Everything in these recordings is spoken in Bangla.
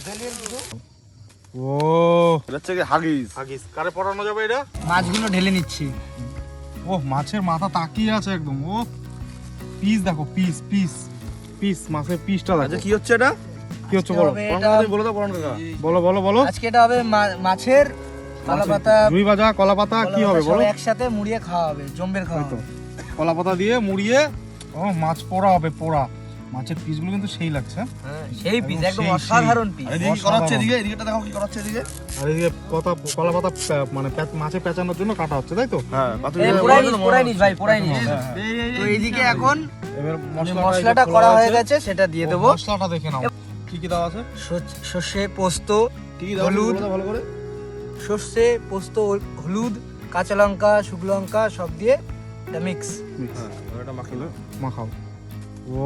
ও এটা হচ্ছে কি হাগিস। হাগিস কারে পড়ানো যাবে এটা? মাছগুলো ঢেলে নিচ্ছি। ও মাছের মাথা তাকিয়ে আছে একদম। ও পিস দেখো, পিস পিস পিস মাছের পিসটা দেখো। কি হচ্ছে এটা? কি হচ্ছে বলো? বলো তো পড়ানো কাকা। বলো বলো বলো। আজকে এটা হবে মাছের কলাপাতা, রুই ভাজা, কলাপাতা কি হবে বলো? একসাথে মুড়িয়ে খাওয়া হবে, জম্বের খাওয়া হবে। কলাপাতা দিয়ে মুড়িয়ে ও মাছ পোড়া হবে, পোড়া। মাছের পিসগুলো কিন্তু সেই লাগছে। হ্যাঁ সেই পিস, একদম অসাধারণ পিস। এদিকে কি করা হচ্ছে? এদিকেটা দেখো কি করা হচ্ছে এদিকে। আর এদিকে কলাপাতা মানে মাছে পেঁচানোর জন্য কাটা হচ্ছে, তাই তো? হ্যাঁ, পোড়াই নিস ভাই, পোড়াই নিস। তো এইদিকে এখন এবার মশলাটা করা হয়ে গেছে, সেটা দিয়ে দেবো। মশলাটা দেখে নাও কি কি দেওয়া আছে। সর্ষে, পোস্ত, কি কি দেওয়া আছে হলুদ, ভালো করে। সর্ষে, পোস্ত, হলুদ, কাঁচা লঙ্কা, শুকনো লঙ্কা সব দিয়ে এটা মিক্স। হ্যাঁ, এটা মাখাও। ও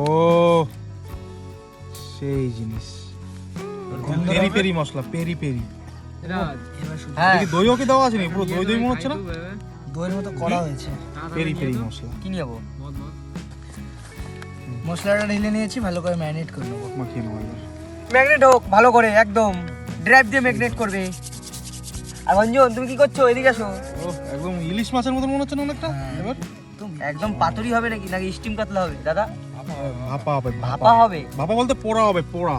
সেই জিনিস, পেরি পেরি মশলা, পেরি পেরি। হ্যাঁ, দইও কি দেওয়া আছে নি? পুরো দই দই মনে হচ্ছে না? দইয়ের মতো করা হয়েছে। পেরি পেরি মশলা কি নিয়ে যাবো? মশলাটা ঢেলে নিয়েছি, ভালো করে ম্যারিনেট করে নেবো। মাখিয়ে নেবো। ম্যাগনেট হোক ভালো করে, একদম ড্রাইভ দিয়ে ম্যাগনেট করবে। আর অঞ্জন তুমি কি করছো? এদিকে আসো। ও একদম ইলিশ মাছের মতো মনে হচ্ছে না অনেকটা? এবার একদম পাতুরি হবে নাকি স্টিম কাতলা হবে দাদা? ভাপা হবে। ভাপা হবে? ভাপা বলতে পোড়া হবে, পোড়া।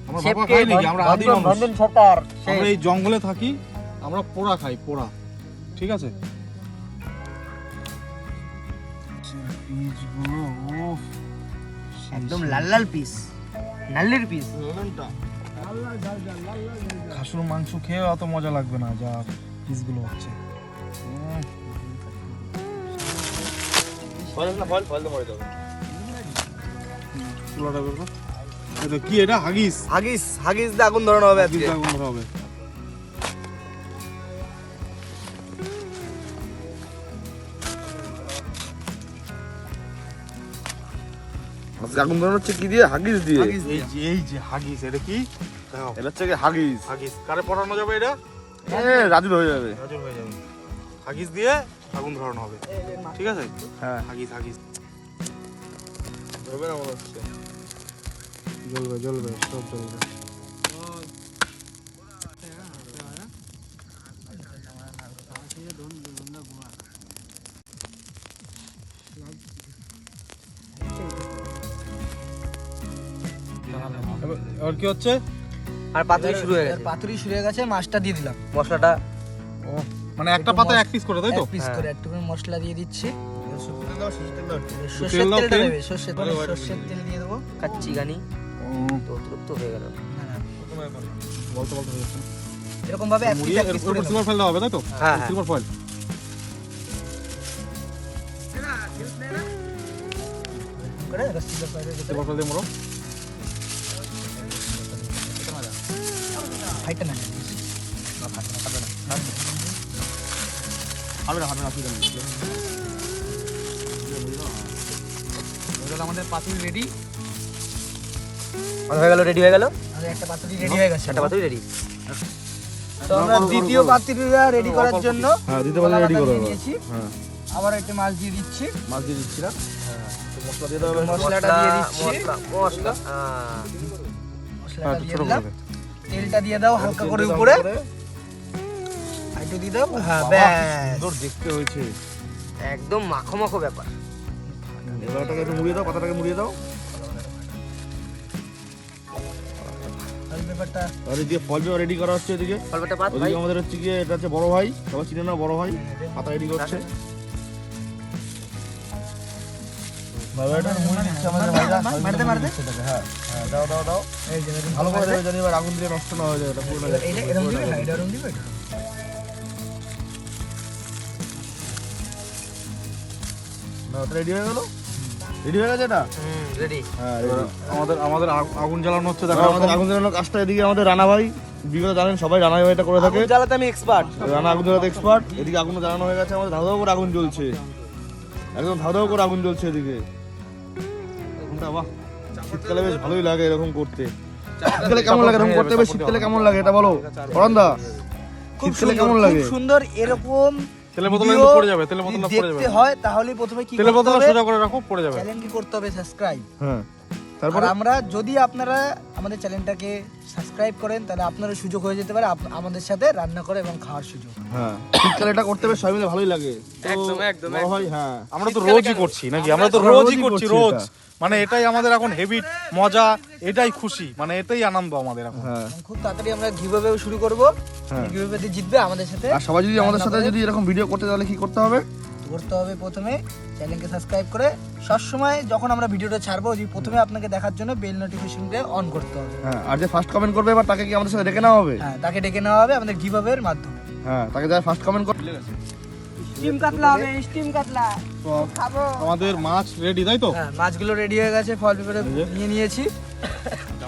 আমরা ভাপা খাই নাকি? আমরা আদি মানুষ। বন্ধন সরকার, আমরা এই জঙ্গলে থাকি, আমরা পোড়া খাই, পোড়া। ঠিক আছে। পিসগুলো ওফ একদম লাল লাল পিস, নাল্লির পিস। খাসুর মাংস খেয়ে অত মজা লাগবে না যা পিসগুলো হচ্ছে। কি এটা? হাগিস। হাগিস, হাগিস দিয়ে আগুন ধরানো হবে আজকে। আগুন ধরা হবে। আগুন ধরানো হচ্ছে কি দিয়ে? হাগিস দিয়ে। এই যে হাগিস, এটা কি? এটা হচ্ছে কি হাগিস। হাগিস কারে পড়ানো যাবে এটা? রাজুর হয়ে যাবে। রাজুর হয়ে যাবে। হাগিস দিয়ে আগুন ধরানো হবে। ঠিক আছে? হ্যাঁ, হাগিস হাগিস। জ্বলবে না মনে হচ্ছে। জ্বলবে জ্বলবে, সব জ্বলবে। আর কি হচ্ছে? আর পাতুরি শুরু হয়ে গেছে। পাতুরি শুরু হয়ে গেছে, মাছটা দিয়ে দিলাম। মশলাটা ও মানে একটা পাতায় এক পিস করে, তাই তো? এক পিস করে একটু করে মশলা দিয়ে দিচ্ছি। তেল দাও, তেল। সর্ষের তেল দিয়ে দেবো। কাচ্চি গানি তো তৃপ্ত হয়ে গেল। বলতে বলতে হয়ে যাচ্ছে। এরকম ভাবে এক পিস করে সিলভার ফয়েল দেওয়া হবে, তাই তো? হ্যাঁ, সিলভার ফয়েল। করে সিলভার ফয়েল দিয়ে মোড়ো। ফাইটা না আমাদের পাতুরি রেডি হয়ে গেল। রেডি হয়ে গেল, একটা পাতুরি রেডি হয়ে গেছে। একটা পাতুরি রেডি। তো আমরা দ্বিতীয় পাতুরিটা রেডি করার জন্য দ্বিতীয় পাতুরি রেডি করে দিয়েছি। আবার একটা মাছ দিয়ে দিচ্ছি। মাছ দিয়ে দিচ্ছি না? মশলা দিয়ে দাও। মশলাটা দিয়ে দিচ্ছি। মশলাটা দিয়ে দিলাম। তেলটা দিয়ে দাও হালকা করে উপরে। একটু দিয়ে দাও। হ্যাঁ, ব্যাস। সুন্দর দেখতে হয়েছে। একদম মাখো মাখো ব্যাপার। এবারটাকে একটু মুড়িয়ে দাও, পাতাটাকে মুড়িয়ে দাও। আর ব্যাপারটা আর এদিকে ফল রেডি করা হচ্ছে। এদিকে ফলটা পাত ভাই। ওদিকে আমাদের হচ্ছে কি, এটা হচ্ছে বড় ভাই, সবাই চিনে না বড় ভাই। পাতা রেডি করছে। মারতে মারতে। হ্যাঁ হ্যাঁ, দাও দাও দাও। এই যে ভালো করে দেবে, জানি এবার আগুন দিয়ে নষ্ট না হয়ে যায়। এটা পুরো এটা এরকম দিবে, এটা এরকম দিবে। না, ওটা রেডি হয়ে গেল। রেডি হয়ে গেছে এটা? রেডি। হ্যাঁ, আমাদের আগুন জ্বালানো হচ্ছে। দেখো আমাদের আগুন জ্বালানোর কাজটা এদিকে আমাদের রানা ভাই, বিগত জানেন সবাই রানা ভাই এটা করে থাকে। জ্বালাতে আমি এক্সপার্ট। রানা আগুন জ্বালাতে এক্সপার্ট। এদিকে আগুন জ্বালানো হয়ে গেছে, আমাদের ধাউ ধাউ করে আগুন জ্বলছে। একদম ধাউ ধাউ করে আগুন জ্বলছে এদিকে। আগুনটা বাহ, শীতকালে বেশ ভালোই লাগে এরকম করতে। শীতকালে কেমন লাগে এরকম করতে? শীতকালে কেমন লাগে এটা বলো অরন্দা? শীতকালে কেমন লাগে? খুব সুন্দর। এরকম তেলের বোতলে পড়ে যাবে, তেলের বোতলটা পড়ে যাবে। দেখতে হয় তাহলে প্রথমে কি তেলের করতে বোতলটা হবে? সোজা করে রাখো, পড়ে যাবে। চ্যানেল কি করতে হবে? সাবস্ক্রাইব। হ্যাঁ, তারপরে আমরা যদি আপনারা আমাদের চ্যানেলটাকে সাবস্ক্রাইব করেন তাহলে আপনারও সুযোগ হয়ে যেতে পারে আমাদের সাথে রান্না করে এবং খাওয়ার সুযোগ। হ্যাঁ শীতকালে এটা করতে বেশ সবাই মিলে ভালোই লাগে। একদম একদম বড় ভাই হ্যাঁ আমরা তো রোজই করছি নাকি, আমরা তো রোজই করছি রোজ, মানে এটাই আমাদের এখন হেভি মজা, এটাই খুশি, মানে এটাই আনন্দ আমাদের এখন। হ্যাঁ এবং খুব তাড়াতাড়ি আমরা গিভঅ্যাও শুরু করব। হ্যাঁ। গিভঅ্যাতে জিতবে আমাদের সাথে আর সবাই যদি আমাদের সাথে যদি এরকম ভিডিও করতে তাহলে কি করতে হবে? করতে হবে প্রথমে চ্যানেলকে সাবস্ক্রাইব করে সবসময় যখন আমরা ভিডিওটা ছাড়বো যে প্রথমে আপনাকে দেখার জন্য বেল নোটিফিকেশনটা অন করতে হবে। হ্যাঁ আর যে ফার্স্ট কমেন্ট করবে এবার তাকে কি আমাদের সাথে ডেকে নেওয়া হবে? হ্যাঁ তাকে ডেকে নেওয়া হবে আমাদের গিভঅ্যাওয়ের মাধ্যমে। হ্যাঁ তাকে যারা ফার্স্ট কমেন্ট করবে স্টিম কাতলা হবে, স্টিম কাতলা তো খাবো। আমাদের মাছ রেডি, তাই তো? হ্যাঁ মাছগুলো রেডি হয়ে গেছে, ফল পেপারে নিয়ে নিয়েছি।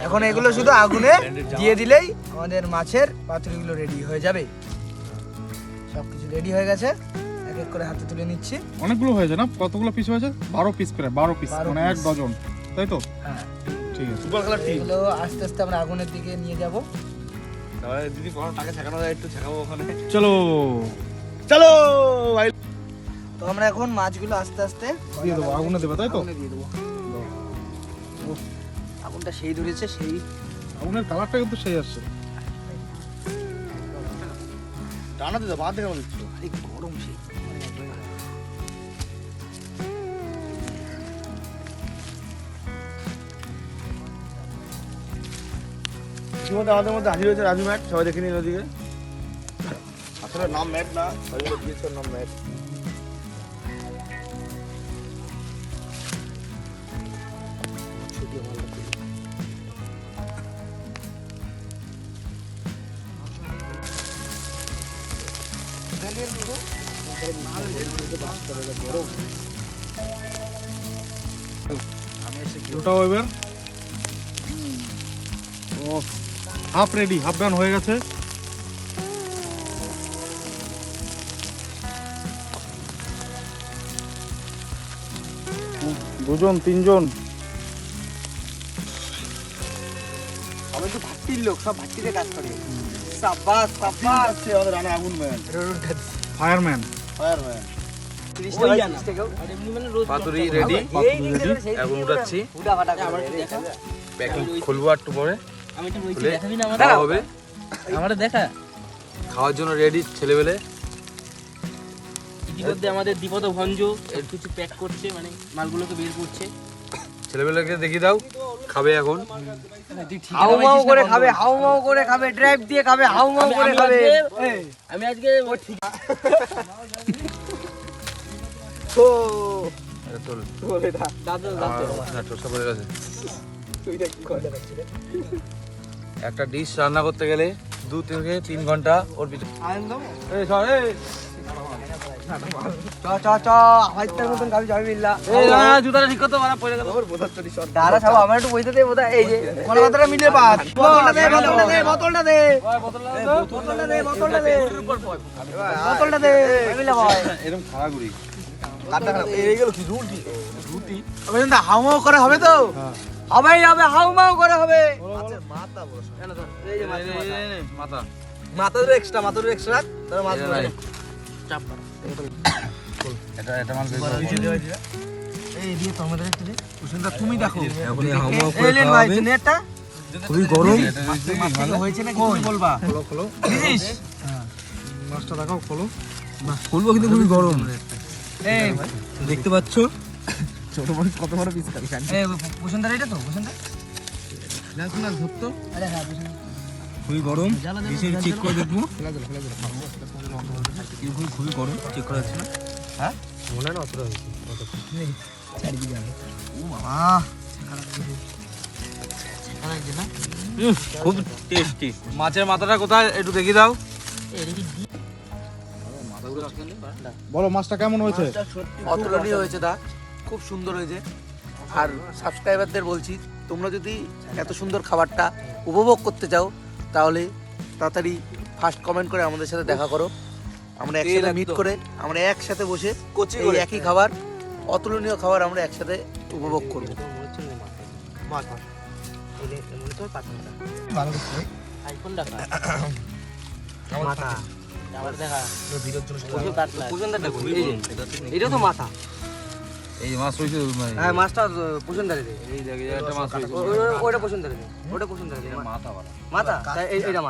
এখন এগুলো শুধু আগুনে দিয়ে দিলেই আমাদের মাছের পাতুরিগুলো রেডি হয়ে যাবে। সবকিছু রেডি হয়ে গেছে, এক এক করে হাতে তুলে নিচ্ছি। অনেকগুলো হয়েছে না? কতগুলো পিস হয়েছে? 12 পিস করে, 12 পিস 12 মানে 1 piece। ডজন, তাই তো? হ্যাঁ ঠিক আছে। ফুটবল খেলার টিম। এগুলো আস্তে আস্তে আমরা আগুনের দিকে নিয়ে যাব। তাহলে দিদি কখন টাকা ছেকানো যায় একটু ছেকাবো ওখানে। চলো চলো ভাই তো আমরা এখন মাছগুলো আস্তে আস্তে দিয়ে দেবো, আগুনে দেবে, তাই তো? আগুনে দিয়ে দেবো। আগুনটা সেই ধরেছে, সেই আগুনের কালারটা কিন্তু সেই আসছে। টানা দিতে বাদ থেকে দিচ্ছ। আরে গরম সেই ইতিমধ্যে আমাদের মধ্যে হাজির হয়েছে রাজু ম্যাট, সবাই দেখে নিন ওদিকে। আসলে নাম ম্যাট না, সবাই মিলে দিয়েছে ওর নাম ম্যাট। ওটাও এবার ও হাফ রেডি, হাফ ডান হয়ে গেছে। দুজন তিনজন আমি তো ভাট্টির লোক, সব ভাট্টিতে কাজ করে। সাবাস সাবাস। আছে আমাদের রানা আগুন ম্যান, ফায়ারম্যান। ফায়ারম্যান। পাতুরি রেডি, এখন উঠাচ্ছি। প্যাকিং খুলবো একটু পরে, খুলে খাওয়া হবে। আমাদের দেখা খাওয়ার জন্য রেডি ছেলেবেলে। ইতিমধ্যে আমাদের দীপদ ভঞ্জ এর কিছু প্যাক করছে, মানে মালগুলোকে বের করছে। ছেলেবেলাকে দেখিয়ে দাও, খাবে এখন। হাউমাউ করে খাবে, হাউমাউ করে খাবে, ড্রাইভ দিয়ে খাবে, হাউমাউ করে খাবে। আমি আজকে এটা তোল। দাদু হ্যাঁ, টোস্টা পড়ে গেছে। একটা ডিশ রান্না করতে গেলে 2 থেকে 3 ঘন্টা ওর ভিতরে। এই সর, এই। চ চ চ হাইতের মতন খাবি যাবি বিল্লা। এই না, জুতাটা ঠিক করতে পারা পড়ে গেল। দাঁড়া সব আমার একটু বইতে দে বোধা। এই যে কলাপাতাটা মিলে পাত। বোতলটা দে, বোতলটা দে, বোতলটা দে, বোতলটা দে, বোতলটা দে, বোতলটা দে, মিলে হয়। এরকম খাড়াগুড়ি। আমি তো হাউমাউ করে হবে তো? হবেই হবে, হাউমাউ করে হবে। এই নে, মাথা। মাথার এক্সট্রা, মাথার এক্সট্রা তোর মাছ এই ধরে নে। এটা মাল বের করো। এই দিয়ে তোর মধ্যে একটু দে। কুসুমদা তুমি দেখো। এখনই হাউমাউ এই করে লেন খাওয়া ভাই হবে। নেটটা খুবই গরম। মাছটা হয়েছে না কি তুমি বলবা? খোলো খোলো, বুঝিস? মাছটা দেখাও, খোলো। খুলবো কিন্তু খুবই গরম। এই দেখতে পাচ্ছ? ছোট মানুষ কত বড় পিস খাবি জানি। এই কুসুমদা এটা তো কুসুমদা? দেখো না ধরতো, আরে হ্যাঁ কুসুমদা। খুবই গরম। ডিশে চেক করে দেখবো। খুবই গরম, চেক করা যাচ্ছে না। হ্যাঁ? মনে হয় না অতটা হয়েছে। চারিদিকে যাবে। ও বাবা। খুব টেস্টি। মাছের মাথাটা কোথায় একটু দেখিয়ে দাও। বলো মাছটা কেমন হয়েছে? অতুলনীয় হয়েছে দা, খুব সুন্দর হয়েছে। আর সাবস্ক্রাইবারদের বলছি, তোমরা যদি এত সুন্দর খাবারটা উপভোগ করতে চাও তাহলে তাড়াতাড়ি ফার্স্ট কমেন্ট করে আমাদের সাথে দেখা করো। আমরা একসাথে মিট করে আমরা একসাথে বসে এই একই খাবার, অতুলনীয় খাবার আমরা একসাথে উপভোগ করবো। আইফোন দেখা মাথা আবার দেখা ভিডিওর জন্য কাটলা। এটা তো মাথা। এই মাছ রয়েছে হ্যাঁ মাছটা পছন্দ রে এই দেখে একটা মাছ রয়েছে ওটা পছন্দ রে ওটা পছন্দ রে মাথা বলা মাথা এইটা